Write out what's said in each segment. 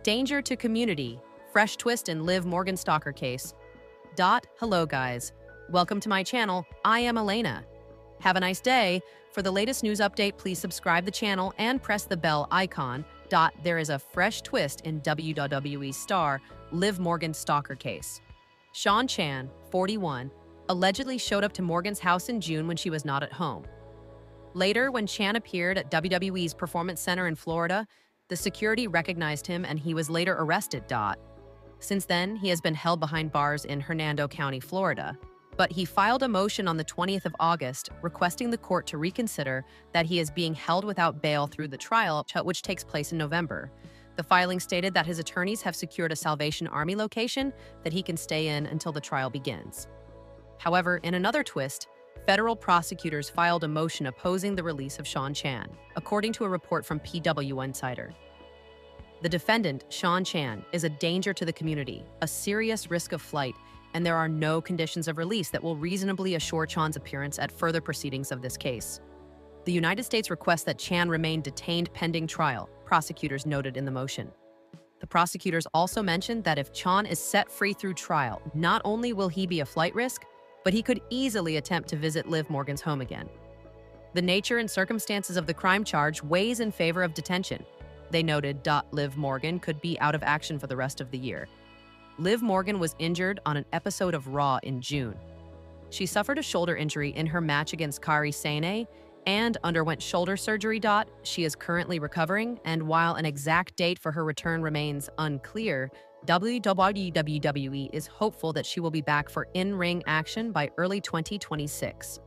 Danger to community. Fresh twist in Liv Morgan Stalker case. Hello guys. Welcome to my channel. I am Elena. Have a nice day. For the latest news update, please subscribe the channel and press the bell icon. There is a fresh twist in WWE star Liv Morgan Stalker case. Sean Chan, 41, allegedly showed up to Morgan's house in June when she was not at home. Later, when Chan appeared at WWE's Performance Center in Florida, the security recognized him and he was later arrested. Since then, he has been held behind bars in Hernando County, Florida. But he filed a motion on the 20th of August requesting the court to reconsider that he is being held without bail through the trial, which takes place in November. The filing stated that his attorneys have secured a Salvation Army location that he can stay in until the trial begins. However, in another twist, federal prosecutors filed a motion opposing the release of Sean Chan, according to a report from PW Insider. The defendant, Sean Chan, is a danger to the community, a serious risk of flight, and there are no conditions of release that will reasonably assure Chan's appearance at further proceedings of this case. The United States requests that Chan remain detained pending trial, prosecutors noted in the motion. The prosecutors also mentioned that if Chan is set free through trial, not only will he be a flight risk, but he could easily attempt to visit Liv Morgan's home again. The nature and circumstances of the crime charge weighs in favor of detention. They noted Liv Morgan could be out of action for the rest of the year. Liv Morgan was injured on an episode of Raw in June. She suffered a shoulder injury in her match against Kairi Sane and underwent shoulder surgery. She is currently recovering, and while an exact date for her return remains unclear, WWE is hopeful that she will be back for in-ring action by early 2026.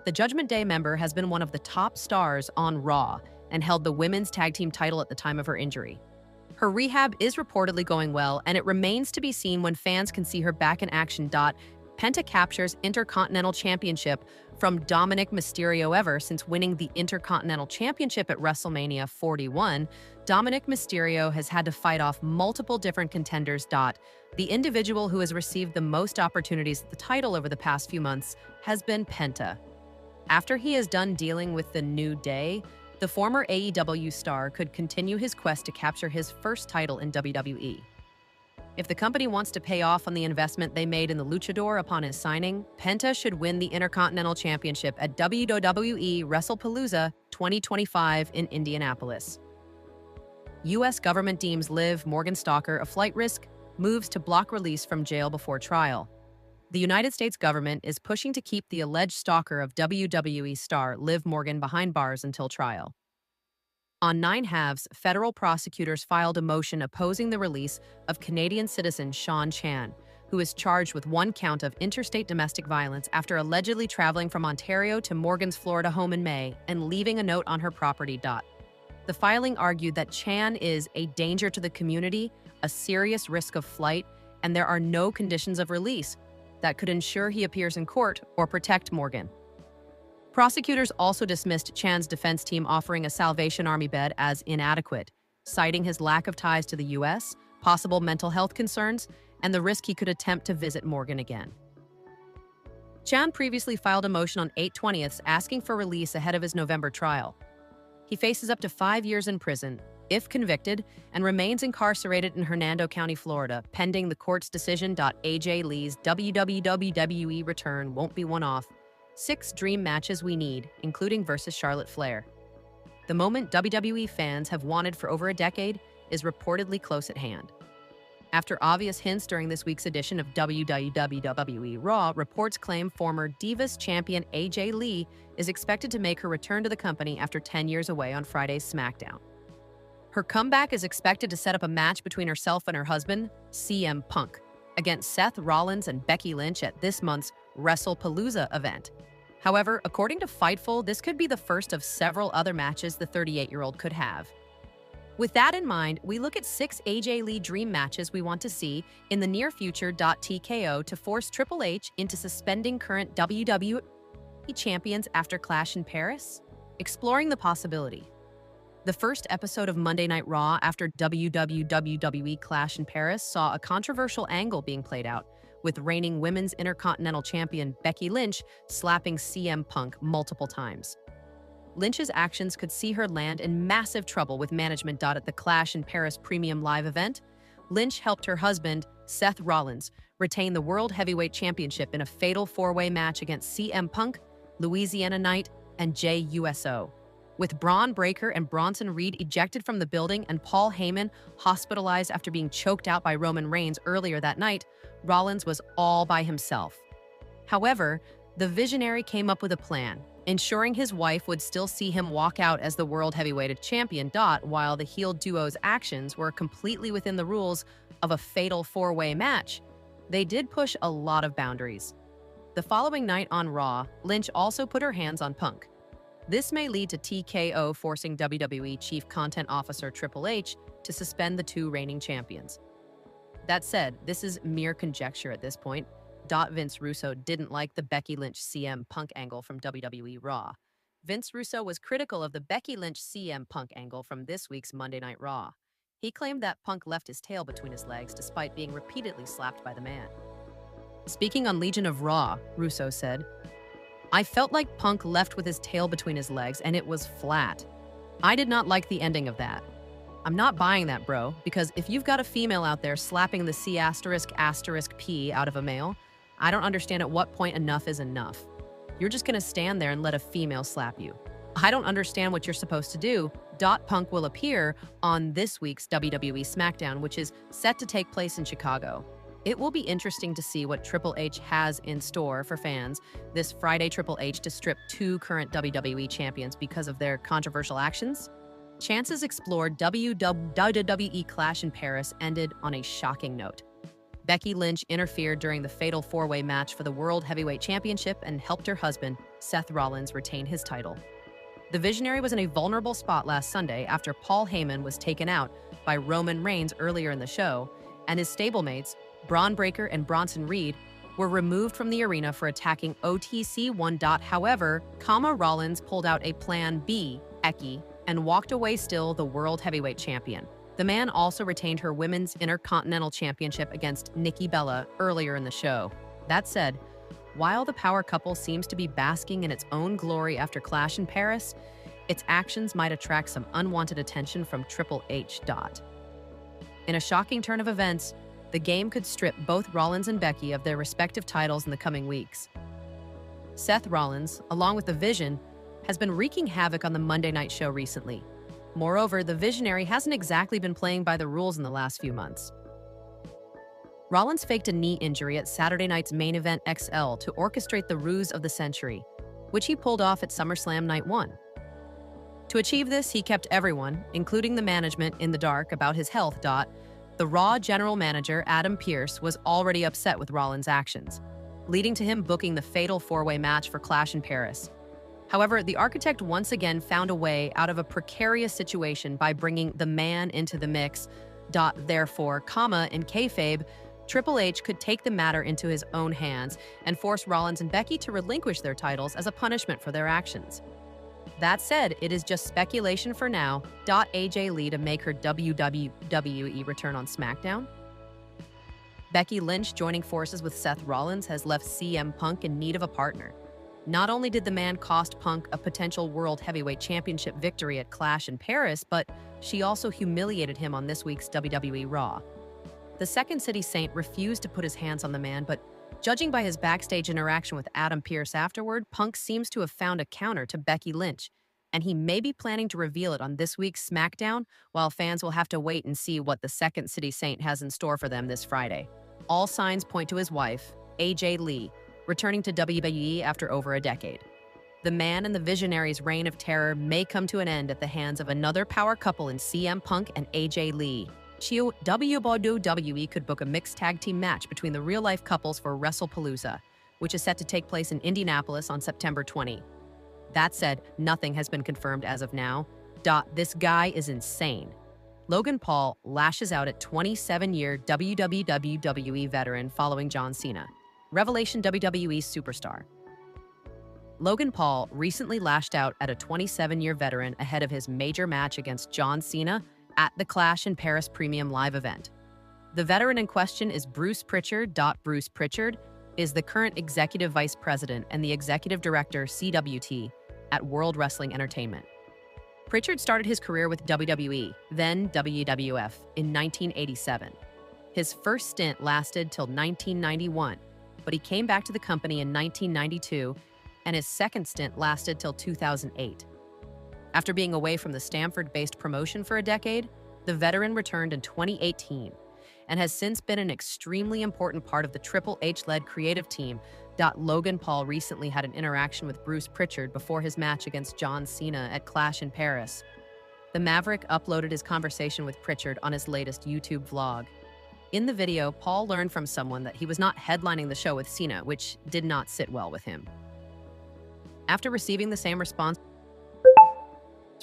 The Judgment Day member has been one of the top stars on Raw and held the women's tag team title at the time of her injury. Her rehab is reportedly going well, and it remains to be seen when fans can see her back in action. Penta captures Intercontinental Championship from Dominic Mysterio. Ever since winning the Intercontinental Championship at WrestleMania 41, Dominic Mysterio has had to fight off multiple different contenders. The individual who has received the most opportunities at the title over the past few months has been Penta. After he is done dealing with the New Day, the former AEW star could continue his quest to capture his first title in WWE. If the company wants to pay off on the investment they made in the luchador upon his signing, Penta should win the Intercontinental Championship at WWE WrestlePalooza 2025 in Indianapolis. U.S. government deems Liv Morgan Stalker a flight risk, moves to block release from jail before trial. The United States government is pushing to keep the alleged stalker of WWE star Liv Morgan behind bars until trial. On 9/2, federal prosecutors filed a motion opposing the release of Canadian citizen Sean Chan, who is charged with one count of interstate domestic violence after allegedly traveling from Ontario to Morgan's Florida home in May and leaving a note on her property. The filing argued that Chan is a danger to the community, a serious risk of flight, and there are no conditions of release that could ensure he appears in court or protect Morgan. Prosecutors also dismissed Chan's defense team offering a Salvation Army bed as inadequate, citing his lack of ties to the U.S., possible mental health concerns, and the risk he could attempt to visit Morgan again. Chan previously filed a motion on 8/20 asking for release ahead of his November trial. He faces up to 5 years in prison, if convicted, and remains incarcerated in Hernando County, Florida, pending the court's decision. AJ Lee's WWE return won't be one-off. 6 dream matches we need, including versus Charlotte Flair. The moment WWE fans have wanted for over a decade is reportedly close at hand. After obvious hints during this week's edition of WWE Raw, reports claim former Divas champion AJ Lee is expected to make her return to the company after 10 years away on Friday's SmackDown. Her comeback is expected to set up a match between herself and her husband, CM Punk, against Seth Rollins and Becky Lynch at this month's WrestlePalooza event. However, according to Fightful, this could be the first of several other matches the 38-year-old could have. With that in mind, we look at 6 AJ Lee dream matches we want to see in the near future. TKO to force Triple H into suspending current WWE champions after Clash in Paris? Exploring the possibility. The first episode of Monday Night Raw after WWE Clash in Paris saw a controversial angle being played out, with reigning Women's Intercontinental Champion Becky Lynch slapping CM Punk multiple times. Lynch's actions could see her land in massive trouble with management. At the Clash in Paris Premium Live event, Lynch helped her husband, Seth Rollins, retain the World Heavyweight Championship in a fatal four-way match against CM Punk, Louisiana Knight, and JUSO. With Braun Breaker and Bronson Reed ejected from the building and Paul Heyman hospitalized after being choked out by Roman Reigns earlier that night, Rollins was all by himself. However, the Visionary came up with a plan, ensuring his wife would still see him walk out as the World Heavyweight Champion. While the heel duo's actions were completely within the rules of a fatal four-way match, they did push a lot of boundaries. The following night on Raw, Lynch also put her hands on Punk. This may lead to TKO forcing WWE Chief Content Officer Triple H to suspend the two reigning champions. That said, this is mere conjecture at this point. Vince Russo didn't like the Becky Lynch CM Punk angle from WWE Raw. Vince Russo was critical of the Becky Lynch CM Punk angle from this week's Monday Night Raw. He claimed that Punk left his tail between his legs despite being repeatedly slapped by the man. Speaking on Legion of Raw, Russo said, "I felt like Punk left with his tail between his legs and it was flat. I did not like the ending of that. I'm not buying that, bro, because if you've got a female out there slapping the C***P out of a male, I don't understand at what point enough is enough. You're just gonna stand there and let a female slap you. I don't understand what you're supposed to do." Punk will appear on this week's WWE SmackDown, which is set to take place in Chicago. It will be interesting to see what Triple H has in store for fans this Friday. Triple H to strip two current WWE champions because of their controversial actions. Chances explored WWE Clash in Paris ended on a shocking note. Becky Lynch interfered during the fatal four-way match for the World Heavyweight Championship and helped her husband, Seth Rollins, retain his title. The Visionary was in a vulnerable spot last Sunday after Paul Heyman was taken out by Roman Reigns earlier in the show, and his stablemates, Braun Breaker and Bronson Reed, were removed from the arena for attacking OTC1. However, Rollins pulled out a Plan B, Becky, and walked away still the World Heavyweight Champion. The man also retained her Women's Intercontinental Championship against Nikki Bella earlier in the show. That said, while the power couple seems to be basking in its own glory after Clash in Paris, its actions might attract some unwanted attention from Triple H. In a shocking turn of events, the game could strip both Rollins and Becky of their respective titles in the coming weeks. Seth Rollins, along with The Vision, has been wreaking havoc on the Monday Night Show recently. Moreover, the Visionary hasn't exactly been playing by the rules in the last few months. Rollins faked a knee injury at Saturday night's Main Event XL to orchestrate the ruse of the century, which he pulled off at SummerSlam Night 1. To achieve this, he kept everyone, including the management, in the dark about his health. The Raw general manager, Adam Pearce, was already upset with Rollins' actions, leading to him booking the fatal four-way match for Clash in Paris. However, the architect once again found a way out of a precarious situation by bringing the man into the mix. Therefore, in kayfabe, Triple H could take the matter into his own hands and force Rollins and Becky to relinquish their titles as a punishment for their actions. That said, it is just speculation for now. AJ Lee to make her WWE return on SmackDown. Becky Lynch joining forces with Seth Rollins has left CM Punk in need of a partner. Not only did the man cost Punk a potential World Heavyweight Championship victory at Clash in Paris, but she also humiliated him on this week's WWE Raw. The Second City Saint refused to put his hands on the man, but judging by his backstage interaction with Adam Pearce afterward, Punk seems to have found a counter to Becky Lynch, and he may be planning to reveal it on this week's SmackDown, while fans will have to wait and see what the Second City Saint has in store for them this Friday. All signs point to his wife, AJ Lee, returning to WWE after over a decade. The man and the Visionary's reign of terror may come to an end at the hands of another power couple in CM Punk and AJ Lee. WWE could book a mixed tag team match between the real-life couples for WrestlePalooza, which is set to take place in Indianapolis on September 20. That said, nothing has been confirmed as of now. This guy is insane. Logan Paul lashes out at 27-year WWE veteran following John Cena. Revelation WWE superstar. Logan Paul recently lashed out at a 27-year veteran ahead of his major match against John Cena at the Clash in Paris Premium Live event. The veteran in question is Bruce Pritchard. Bruce Pritchard is the current executive vice president and the executive director, CWT, at World Wrestling Entertainment. Pritchard started his career with WWE, then WWF, in 1987. His first stint lasted till 1991, but he came back to the company in 1992, and his second stint lasted till 2008. After being away from the Stamford-based promotion for a decade, the veteran returned in 2018 and has since been an extremely important part of the Triple H-led creative team. Logan Paul recently had an interaction with Bruce Pritchard before his match against John Cena at Clash in Paris. The Maverick uploaded his conversation with Pritchard on his latest YouTube vlog. In the video, Paul learned from someone that he was not headlining the show with Cena, which did not sit well with him. After receiving the same response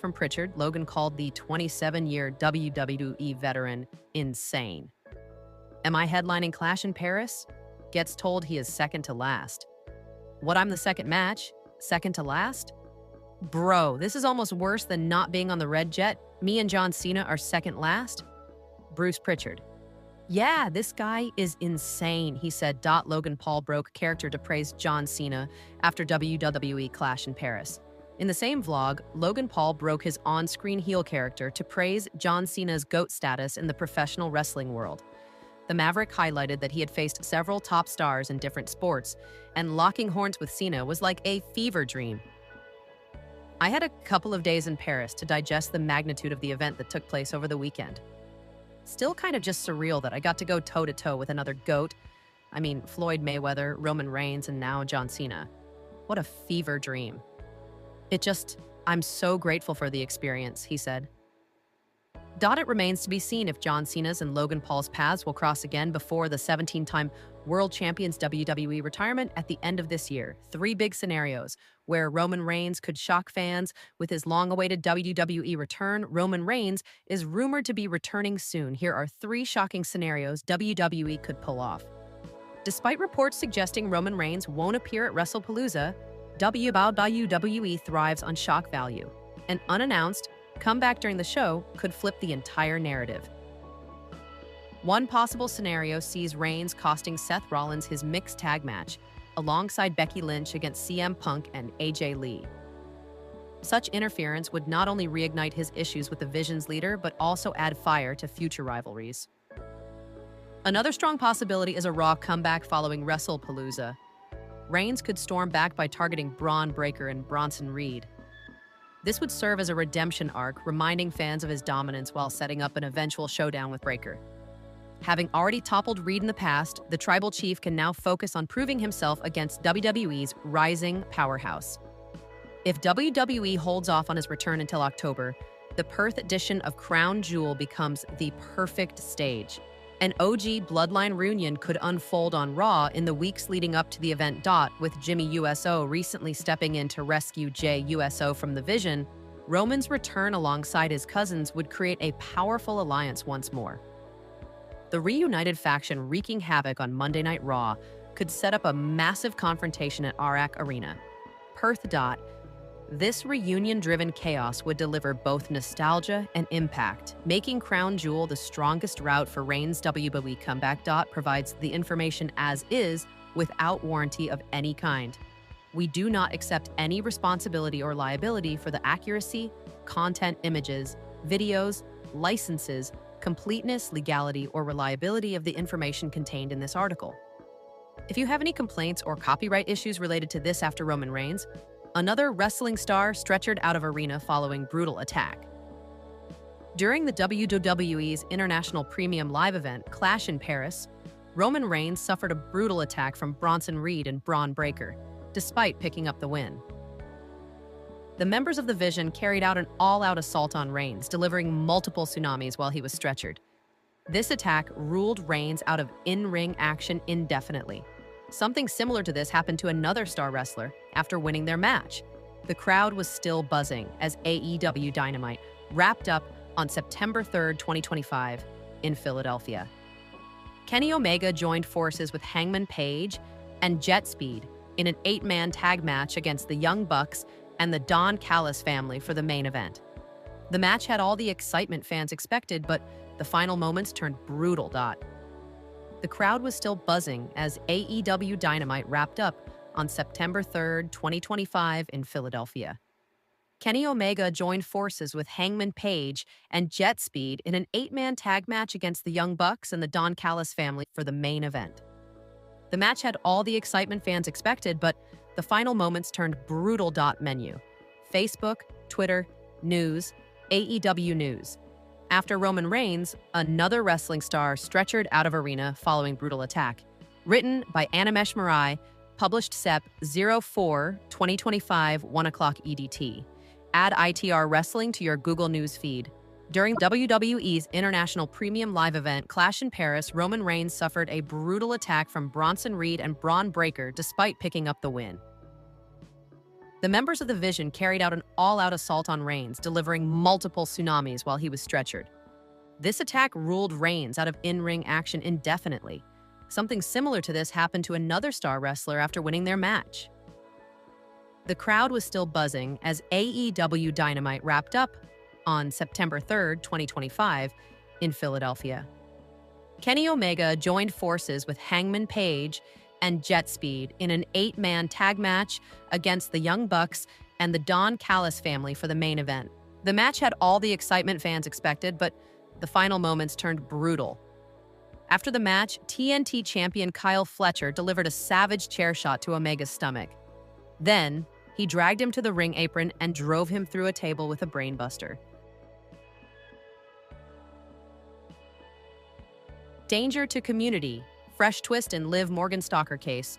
from Pritchard, Logan called the 27-year WWE veteran insane. Am I headlining Clash in Paris? Gets told he is second to last. What, I'm the second match? Second to last? Bro, this is almost worse than not being on the red jet. Me and John Cena are second last? Bruce Pritchard. Yeah, this guy is insane, he said. Logan Paul broke character to praise John Cena after WWE Clash in Paris. In the same vlog, Logan Paul broke his on-screen heel character to praise John Cena's GOAT status in the professional wrestling world. The Maverick highlighted that he had faced several top stars in different sports, and locking horns with Cena was like a fever dream. I had a couple of days in Paris to digest the magnitude of the event that took place over the weekend. Still kind of just surreal that I got to go toe-to-toe with another GOAT. I mean, Floyd Mayweather, Roman Reigns, and now John Cena. What a fever dream. I'm so grateful for the experience, he said. It remains to be seen if John Cena's and Logan Paul's paths will cross again before the 17-time World Champions WWE retirement at the end of this year. 3 big scenarios where Roman Reigns could shock fans with his long-awaited WWE return. Roman Reigns is rumored to be returning soon. Here are 3 shocking scenarios WWE could pull off. Despite reports suggesting Roman Reigns won't appear at WrestlePalooza, WWE thrives on shock value. An unannounced comeback during the show could flip the entire narrative. One possible scenario sees Reigns costing Seth Rollins his mixed tag match, alongside Becky Lynch against CM Punk and AJ Lee. Such interference would not only reignite his issues with the Vision's leader, but also add fire to future rivalries. Another strong possibility is a Raw comeback following WrestlePalooza. Reigns could storm back by targeting Braun Breaker and Bronson Reed. This would serve as a redemption arc, reminding fans of his dominance while setting up an eventual showdown with Breaker. Having already toppled Reed in the past, the Tribal Chief can now focus on proving himself against WWE's rising powerhouse. If WWE holds off on his return until October, the Perth edition of Crown Jewel becomes the perfect stage. An OG Bloodline reunion could unfold on Raw in the weeks leading up to the event. With Jimmy USO recently stepping in to rescue Jey USO from the Vision, Roman's return alongside his cousins would create a powerful alliance once more. The reunited faction wreaking havoc on Monday Night Raw could set up a massive confrontation at RAC Arena. Perth. This reunion-driven chaos would deliver both nostalgia and impact, making Crown Jewel the strongest route for Reigns' WWE comeback. Provides the information as is, without warranty of any kind. We do not accept any responsibility or liability for the accuracy, content, images, videos, licenses, completeness, legality, or reliability of the information contained in this article. If you have any complaints or copyright issues related to this after Roman Reigns, another wrestling star stretchered out of arena following brutal attack. During the WWE's International Premium Live event, Clash in Paris, Roman Reigns suffered a brutal attack from Bronson Reed and Braun Breaker, despite picking up the win. The members of the Vision carried out an all-out assault on Reigns, delivering multiple tsunamis while he was stretchered. This attack ruled Reigns out of in-ring action indefinitely. Something similar to this happened to another star wrestler after winning their match. The crowd was still buzzing as AEW Dynamite wrapped up on September 3rd, 2025, in Philadelphia. Kenny Omega joined forces with Hangman Page and Jet Speed in an 8-man tag match against the Young Bucks and the Don Callis family for the main event. The match had all the excitement fans expected, but the final moments turned brutal. The crowd was still buzzing as AEW Dynamite wrapped up on September 3rd, 2025 in Philadelphia. Kenny Omega joined forces with Hangman Page and Jet Speed in an 8-man tag match against the Young Bucks and the Don Callis family for the main event. The match had all the excitement fans expected, but the final moments turned brutal. Menu. Facebook, Twitter, News, AEW News. After Roman Reigns, another wrestling star stretchered out of arena following brutal attack. Written by Animesh Marai, published Sep 04-2025, 1 o'clock EDT. Add ITR Wrestling to your Google News feed. During WWE's International Premium Live event Clash in Paris, Roman Reigns suffered a brutal attack from Bronson Reed and Braun Breaker despite picking up the win. The members of the Vision carried out an all-out assault on Reigns, delivering multiple tsunamis while he was stretchered. This attack ruled Reigns out of in-ring action indefinitely. Something similar to this happened to another star wrestler after winning their match. The crowd was still buzzing as AEW Dynamite wrapped up on September 3rd, 2025, in Philadelphia. Kenny Omega joined forces with Hangman Page and Jet Speed in an 8-man tag match against the Young Bucks and the Don Callis family for the main event. The match had all the excitement fans expected, but the final moments turned brutal. After the match, TNT champion Kyle Fletcher delivered a savage chair shot to Omega's stomach. Then, he dragged him to the ring apron and drove him through a table with a brainbuster. Danger to community. Fresh twist in Liv Morgan Stalker case.